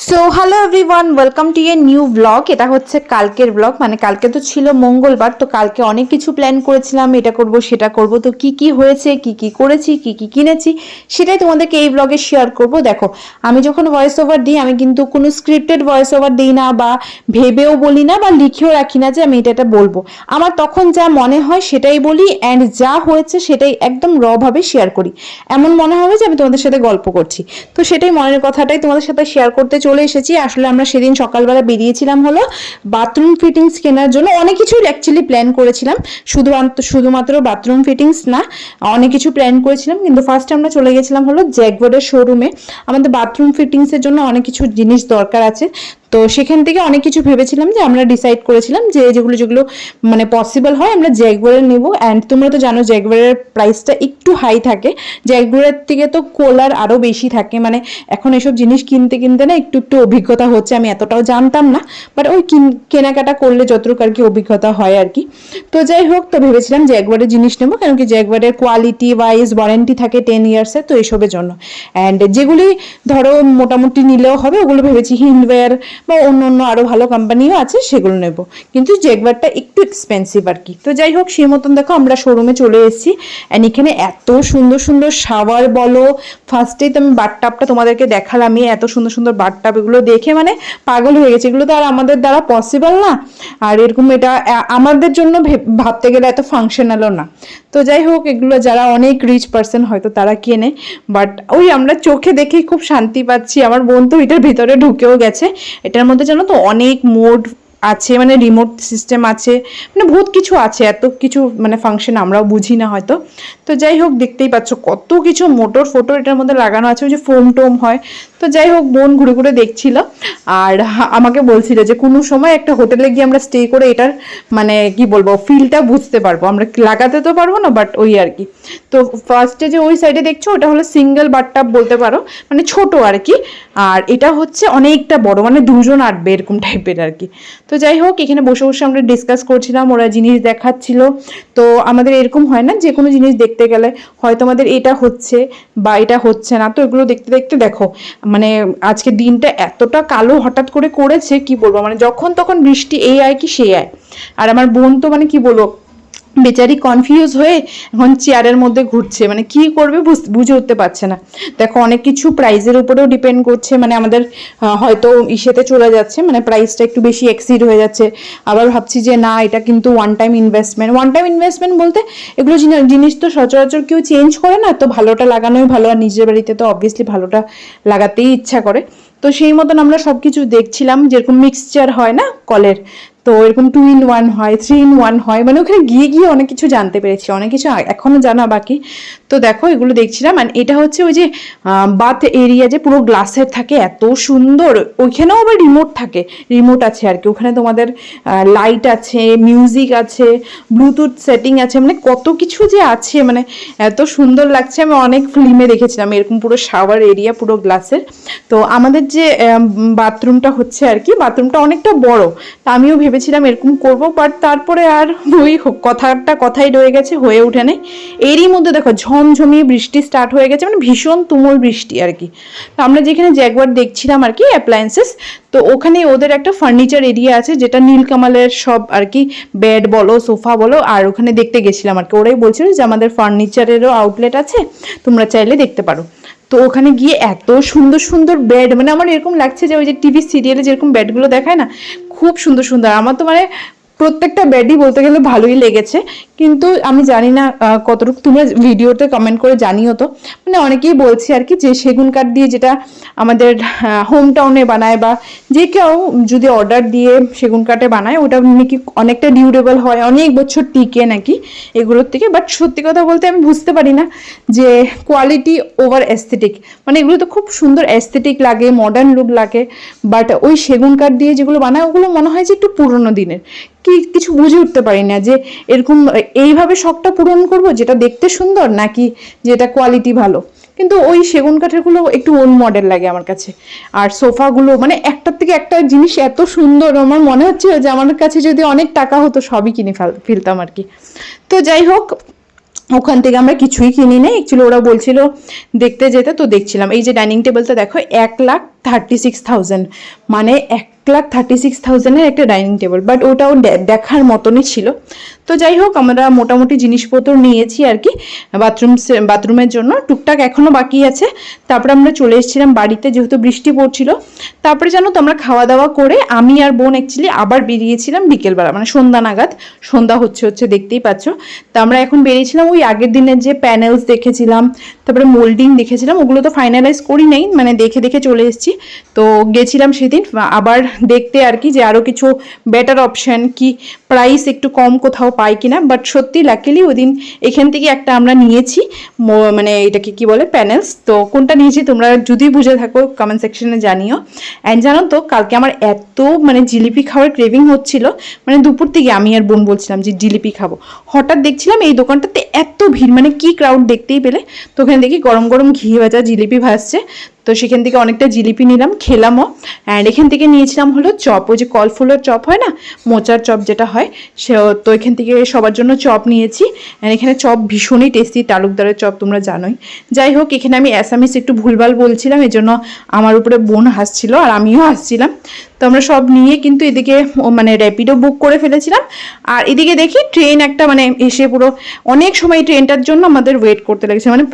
So hello everyone, welcome to a new blog. এটা হচ্ছে কালকের ব্লগ, মানে কালকে তো ছিল মঙ্গলবার, তো কালকে অনেক কিছু প্ল্যান করেছিলাম, এটা করব সেটা করব। তো কি কি হয়েছে, কি কি করেছি, কি কি কিনেছি, সেটাই তোমাদেরকে এই ব্লগে শেয়ার করব। দেখো, আমি যখন ভয়েস ওভার দিই, আমি কিন্তু কোনো স্ক্রিপ্টেড ভয়েস ওভার দিই না, বা ভেবেও বলি না, বা লিখেও রাখি না যে আমি এটা বলবো। আমার তখন যা মনে হয় সেটাই বলি, অ্যান্ড যা হয়েছে সেটাই একদম র ভাবে শেয়ার করি। এমন মনে হবে যে আমি তোমাদের সাথে গল্প করছি। তো সেটাই, মনের কথাটাই তোমাদের সাথে শেয়ার করতে চলে এসেছি। আসলে আমরা সেদিন সকালবেলা বেরিয়েছিলাম হলো বাথরুম ফিটিংস কেনার জন্য। অনেক কিছুই অ্যাকচুয়ালি প্ল্যান করেছিলাম, শুধুমাত্র বাথরুম ফিটিংস না, অনেক কিছু প্ল্যান করেছিলাম। কিন্তু ফার্স্টে আমরা চলে গেছিলাম হলো জ্যাগুয়ারের শোরুমে। আমাদের বাথরুম ফিটিংসের জন্য অনেক কিছু জিনিস দরকার আছে, তো সেখান থেকে অনেক কিছু ভেবেছিলাম, যে আমরা ডিসাইড করেছিলাম যে যেগুলো যেগুলো মানে পসিবল হয় আমরা জ্যাগুয়ারের নেব। অ্যান্ড তোমরা তো জানো জ্যাগুয়ারের প্রাইসটা একটু হাই থাকে, জ্যাগুয়ারের থেকে তো কোলার আরও বেশি থাকে। মানে এখন এসব জিনিস কিনতে কিনতে না একটু একটু অভিজ্ঞতা হচ্ছে, আমি এতটাও জানতাম না, বাট ওই কেনাকাটা করলে যতটুকু আর কি অভিজ্ঞতা হয় আর কি। তো যাই হোক, তো ভেবেছিলাম জ্যাগুয়ারের জিনিস নেবো, কারণ কি জ্যাগুয়ারের কোয়ালিটি ওয়াইজ ওয়ারেন্টি থাকে 10 ইয়ার্সের, তো এসবের জন্য। অ্যান্ড যেগুলি ধরো মোটামুটি নিলেও হবে, ওগুলো ভেবেছি হিন্ডওয়্যার বা অন্য অন্য আরও ভালো কোম্পানিও আছে, সেগুলো নেব। কিন্তু জ্যাগুয়ারটা একটু এক্সপেন্সিভ আর কি। তো যাই হোক, সেই মতন দেখো আমরা শোরুমে চলে এসেছি। অ্যান্ড এখানে এত সুন্দর সুন্দর শাওয়ার বলো, ফার্স্টেই তো আমি বাথটাবটা তোমাদেরকে দেখালামই, এত সুন্দর সুন্দর বাথটাব, এগুলো দেখে মানে পাগল হয়ে গেছে। এগুলো তো আর আমাদের দ্বারা পসিবল না, আর এরকম এটা আমাদের জন্য ভাবতে গেলে এত ফাংশনালও না। তো যাই হোক, এগুলো যারা অনেক রিচ পার্সন হয়তো তারা কেনে, বাট ওই আমরা চোখে দেখেই খুব শান্তি পাচ্ছি। আমার বোন তো এটার ভিতরে ঢুকেও গেছে। এটার মধ্যে জানো তো অনেক মোড আছে, মানে রিমোট সিস্টেম আছে, মানে বহুত কিছু আছে, এত কিছু মানে ফাংশন আমরাও বুঝি না হয়তো। তো যাই হোক, দেখতেই পাচ্ছ কত কিছু মোটর ফোটর এটার মধ্যে লাগানো আছে, ওই যে ফোম টোম হয়। তো যাই হোক, বোন ঘুরে ঘুরে দেখছিল, আর আমাকে বলছিল যে কোনো সময় একটা হোটেলে গিয়ে আমরা স্টে করে এটার মানে কি বলবো ফিলটা বুঝতে পারবো। আমরা লাগাতে তো পারবো না, বাট ওই আর কি। তো ফার্স্টে যে ওই সাইডে দেখছো, ওটা হলো সিঙ্গেল বাথটাব বলতে পারো, মানে ছোট আর কি। আর এটা হচ্ছে অনেকটা বড়, মানে দুজন আটবে এরকম টাইপের আর কি। তো যাই হোক, এখানে বসে বসে আমরা ডিসকাস করছিলাম, ওরা জিনিস দেখাচ্ছিল। তো আমাদের এরকম হয় না, যে কোনো জিনিস দেখতে গেলে হয়তো আমাদের এটা হচ্ছে বা এটা হচ্ছে না, তো এগুলো দেখতে দেখতে দেখো মানে আজকে দিনটা এতটা কালো হঠাৎ করে করেছে, কি বলবো, মানে যখন তখন বৃষ্টি এই আয় কি সেই আয়। আর আমার বোন তো মানে কি বলবো, বেচারি কনফিউজ হয়ে এখন চেয়ারের মধ্যে ঘুরছে, মানে কি করবে বুঝে উঠতে পারছে না। দেখো, অনেক কিছু প্রাইজের উপরেও ডিপেন্ড করছে, মানে আমাদের হয়তো ইসেতে চলে যাচ্ছে, মানে প্রাইসটা একটু বেশি এক্সিড হয়ে যাচ্ছে। আবার ভাবছি যে না, এটা কিন্তু ওয়ান টাইম ইনভেস্টমেন্ট বলতে এগুলো জিনিস তো সচরাচর কেউ চেঞ্জ করে না, তো ভালোটা লাগানোই ভালো। আর নিজের বাড়িতে তো অবভিয়াসলি ভালোটা লাগাতেই ইচ্ছা করে। তো সেই মতন আমরা সব কিছু দেখছিলাম, যেরকম মিক্সচার হয় না কলের, তো এরকম 2 in 1 হয়, 3 in 1 হয়, মানে ওখানে গিয়ে গিয়ে অনেক কিছু জানতে পেরেছি, অনেক কিছু এখনো জানা বাকি। তো দেখো, এগুলো দেখছিলাম। আর এটা হচ্ছে ওই যে বাথ এরিয়া যে পুরো গ্লাসের থাকে, এত সুন্দর। ওইখানেও আবার রিমোট আছে আর কি। ওখানে তোমাদের লাইট আছে, মিউজিক আছে, ব্লুটুথ সেটিং আছে, মানে কত কিছু যে আছে, মানে এত সুন্দর লাগছে। আমি অনেক ফিল্মে দেখেছিলাম এরকম পুরো শাওয়ার এরিয়া পুরো গ্লাসের। তো আমাদের যে বাথরুমটা হচ্ছে আর কি, বাথরুমটা অনেকটা বড়, তা আমিও ভেবেছিলাম এরকম করব, বাট তারপরে আর ওই কথাই রয়ে গেছে, হয়ে ওঠে নেই। এরই মধ্যে দেখো ঝমঝমিয়ে বৃষ্টি স্টার্ট হয়ে গেছে, মানে ভীষণ তুমুল বৃষ্টি আর কি। তো আমরা যেখানে জ্যাগুয়ার দেখছিলাম আর কি অ্যাপ্লায়েন্সেস, তো ওখানে ওদের একটা ফার্নিচার এরিয়া আছে, যেটা নীলকামালের সব আর কি, বেড বলো, সোফা বলো। আর ওখানে দেখতে গেছিলাম আর কি, ওরাই বলছিল যে আমাদের ফার্নিচারেরও আউটলেট আছে, তোমরা চাইলে দেখতে পারো। তো ওখানে গিয়ে এত সুন্দর সুন্দর বেড, মানে আমার এরকম লাগছে যে ওই যে টিভি সিরিয়ালে যেরকম বেডগুলো দেখায় না, খুব সুন্দর সুন্দর। আমার তো মানে প্রত্যেকটা বেডই বলতে গেলে ভালোই লেগেছে। কিন্তু আমি জানি না কতটুকু তোমরা ভিডিওতে কমেন্ট করে জানিও তো। মানে অনেকেই বলছে আর কি, যে সেগুন কাঠ দিয়ে যেটা আমাদের হোম টাউনে বানায়, বা যে কেউ যদি অর্ডার দিয়ে সেগুন কাঠে বানায়, ওটা নাকি অনেকটা ডিউরেবল হয়, অনেক বছর টিকে নাকি এগুলোর থেকে। বাট সত্যি কথা বলতে আমি বুঝতে পারি না যে কোয়ালিটি ওভার অ্যাস্থেটিক, মানে এগুলো তো খুব সুন্দর অ্যাস্থেটিক লাগে, মডার্ন লুক লাগে, বাট ওই সেগুন কাঠ দিয়ে যেগুলো বানায় ওগুলো মনে হয় যে একটু পুরোনো দিনের। কিছু বুঝে উঠতে পারি না যে এরকম এইভাবে শখটা পূরণ করব, যেটা দেখতে সুন্দর নাকি যেটা কোয়ালিটি ভালো। কিন্তু ওই সেগুন কাঠের গুলো একটু ওল্ড মডেল লাগে আমার কাছে। আর সোফাগুলো মানে একটার থেকে একটা জিনিস এত সুন্দর, আমার মনে হচ্ছে যে আমার কাছে যদি অনেক টাকা হতো সবই কিনে ফেলতাম আর কি। তো যাই হোক, ওখান থেকে আমরা কিছুই কিনি নাই, অ্যাকচুয়ালি ওরা বলছিল দেখতে যেতে, তো দেখছিলাম। এই যে ডাইনিং টেবিলটা দেখো 1,36,000, মানে 1,36,000-এর একটা ডাইনিং টেবিল, বাট ওটাও দেখার মতনই ছিল। তো যাই হোক, আমরা মোটামুটি জিনিসপত্র নিয়েছি আর কি বাথরুমের জন্য, টুকটাক এখনও বাকি আছে। তারপরে আমরা চলে এসেছিলাম বাড়িতে, যেহেতু বৃষ্টি পড়ছিল। তারপরে জানো তো আমরা খাওয়া দাওয়া করে আমি আর বোন অ্যাকচুয়ালি আবার বেরিয়েছিলাম বিকেলবেলা, মানে সন্ধ্যা নাগাদ, সন্ধ্যা হচ্ছে দেখতেই পাচ্ছ। তো আমরা এখন বেরিয়েছিলাম, ওই আগের দিনের যে প্যানেলস দেখেছিলাম, তারপরে মোল্ডিং দেখেছিলাম, ওগুলো তো ফাইনালাইজ করি নাই, মানে দেখে চলে এসেছি। তো গেছিলাম সেদিন আবার দেখতে আর কি, যে আরও কিছু বেটার অপশান কি প্রাইস একটু কম কোথাও পাই কিনা। বাট সত্যি লাকিলি ওই দিন এখান থেকে একটা আমরা নিয়েছি, মানে এটাকে কি বলে, প্যানেলস। তো কোনটা নিয়েছি তোমরা যদি বুঝে থাকো কমেন্ট সেকশনে জানিও। অ্যান্ড জানো তো, কালকে আমার এত মানে জিলিপি খাওয়ার ক্রেভিং হচ্ছিল, মানে দুপুর থেকে আমি আর বোন বলছিলাম যে জিলিপি খাবো। হঠাৎ দেখছিলাম এই দোকানটাতে এত ভিড়, মানে কি ক্রাউড দেখতেই পেলে। তো ওখানে দেখি গরম গরম ঘি ভাজা জিলিপি ভাজছে, তো সেখান থেকে অনেকটা জিলিপি নিলাম, খেলামও। অ্যান্ড এখান থেকে নিয়েছিলাম হলো চপ, ওই যে কলফুলের চপ হয় না, মোচার চপ যেটা হয় সে, তো এখান থেকে সবার জন্য চপ নিয়েছি। অ্যান্ড এখানে চপ ভীষণই টেস্টি, তালুকদারের চপ তোমরা জানোই। যাই হোক, এখানে আমি অ্যাসামিস একটু ভুলভাল বলছিলাম, এই জন্য আমার উপরে বোন হাসছিল আর আমিও হাসছিলাম। তো আমরা সব নিয়ে কিন্তু এদিকে মানে র্যাপিডো বুক করে ফেলেছিলাম। আর এদিকে দেখি ট্রেন একটা মানে এসে পুরো অনেক সময় ট্রেনটার জন্য আমাদের ওয়েট করতে লেগেছে, মানে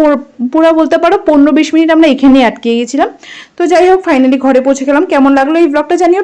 পুরো বলতে পারো 15-20 মিনিট আমরা এখানেই আটকে গিয়েছিলাম। তো যাই হোক, ফাইনালি ঘরে পৌঁছে গেলাম। কেমন লাগলো এই ব্লগটা জানিও।